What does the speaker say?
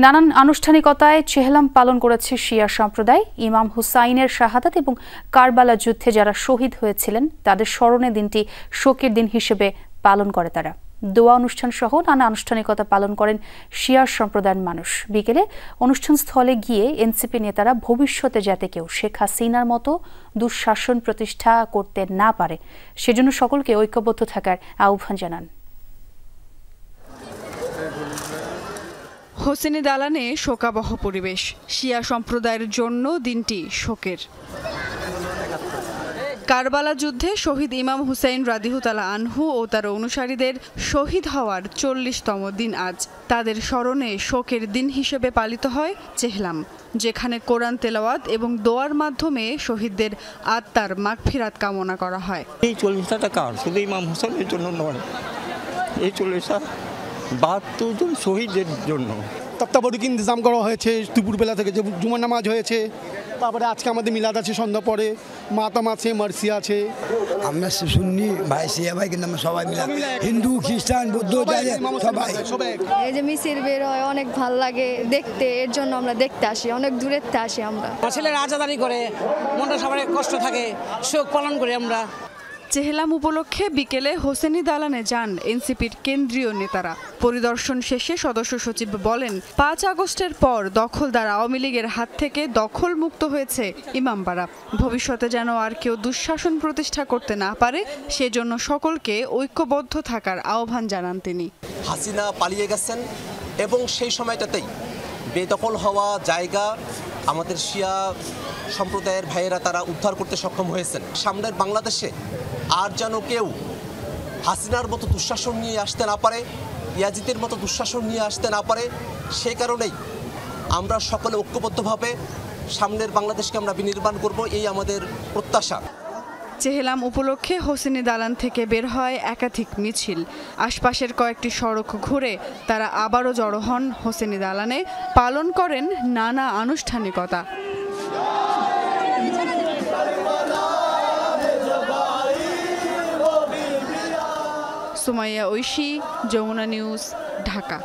নানান আনুষ্ঠানিকতায় চেহলাম পালন করেছে শিয়া সম্প্রদায়। ইমাম হুসাইনের শাহাদাত এবং কারবালা যুদ্ধে যারা শহীদ হয়েছিলেন তাদের স্মরণে দিনটি শোকের দিন হিসেবে পালন করে তারা। দোয়া অনুষ্ঠান সহ নানা আনুষ্ঠানিকতা পালন করেন শিয়া সম্প্রদায়ের মানুষ। বিকেলে অনুষ্ঠান স্থলে গিয়ে এনসিপি নেতারা ভবিষ্যতে যাতে কেউ শেখ হাসিনার মতো দুঃশাসন প্রতিষ্ঠা করতে না পারে সেজন্য সকলকে ঐক্যবদ্ধ থাকার আহ্বান জানান। হোসেনি দালানে শোকাবহ পরিবেশ। শিয়া সম্প্রদায়ের জন্য দিনটি শোকের। কারবালা যুদ্ধে শহীদ ইমাম হুসাইন রাদিয়াল্লাহু আনহু ও তার অনুসারীদের শহীদ হওয়ার ৪০তম দিন আজ। তাদের স্মরণে শোকের দিন হিসেবে পালিত হয় চেহলাম, যেখানে কোরআন তেলাওয়াত এবং দোয়ার মাধ্যমে শহীদদের আত্মার মাগফিরাত কামনা করা হয়। এই ৪০টা কার শুধু ইমাম হুসাইনের জন্য নয়, এই ৪০টা ৭২ জন শহীদের জন্য তত্ত্বাবধায়ক ইন্তজাম করা হয়েছে। দুপুরবেলা থেকে যে জুমার নামাজ হয়েছে, তারপরে আজকে আমাদের মিলাদ আছে, সন্ধ্যা পরে মাতাম আছে, মার্সি আছে। আমরা সুন্নি ভাই শিয়া ভাই কিন্তু আমরা সবাই মিলে, হিন্দু খ্রিস্টান বৌদ্ধ সবাই। এই যে মিছিল বের হয় অনেক ভাল লাগে দেখতে, এর জন্য আমরা দেখতে আসি, অনেক দূরের থেকে আসি। আমরা ছেলেরা আজাদারি করে, মনটা সবার কষ্ট থাকে, শোক পালন করি আমরা। চেহলাম উপলক্ষে বিকেলে হোসেনি দালানে যান এনসিপির কেন্দ্রীয় নেতারা। পরিদর্শন শেষে সদস্য সচিব বলেন, ৫ আগস্টের পর দখলদার আওয়ামী লীগের হাত থেকে দখল মুক্ত হয়েছে ইমামবাড়া। ভবিষ্যতে যেন আর কেউ দুঃশাসন প্রতিষ্ঠা করতে না পারে সেজন্য সকলকে ঐক্যবদ্ধ থাকার আহ্বান জানান তিনি। হাসিনা পালিয়ে গেছেন এবং সেই সময়টাতেই বেদখল হওয়া জায়গা আমাদের শিয়া সম্প্রদায়ের ভাইয়েরা তারা উদ্ধার করতে সক্ষম হয়েছেন। সামনের বাংলাদেশে আর যেন কেউ হাসিনার মতো দুঃশাসন নিয়ে আসতে না পারে, ইয়াজিদের মতো দুঃশাসন নিয়ে আসতে না পারে, সেই কারণেই আমরা সকলে ঐক্যবদ্ধভাবে সামনের বাংলাদেশকে আমরা বিনির্মাণ করব, এই আমাদের প্রত্যাশা। চেহলাম উপলক্ষে হোসেনি দালান থেকে বের হয় একাধিক মিছিল। আশপাশের কয়েকটি সড়ক ঘুরে তারা আবারও জড়ো হন হোসেনি দালানে, পালন করেন নানা আনুষ্ঠানিকতা। সুমাইয়া ঐশী, যমুনা নিউজ, ঢাকা।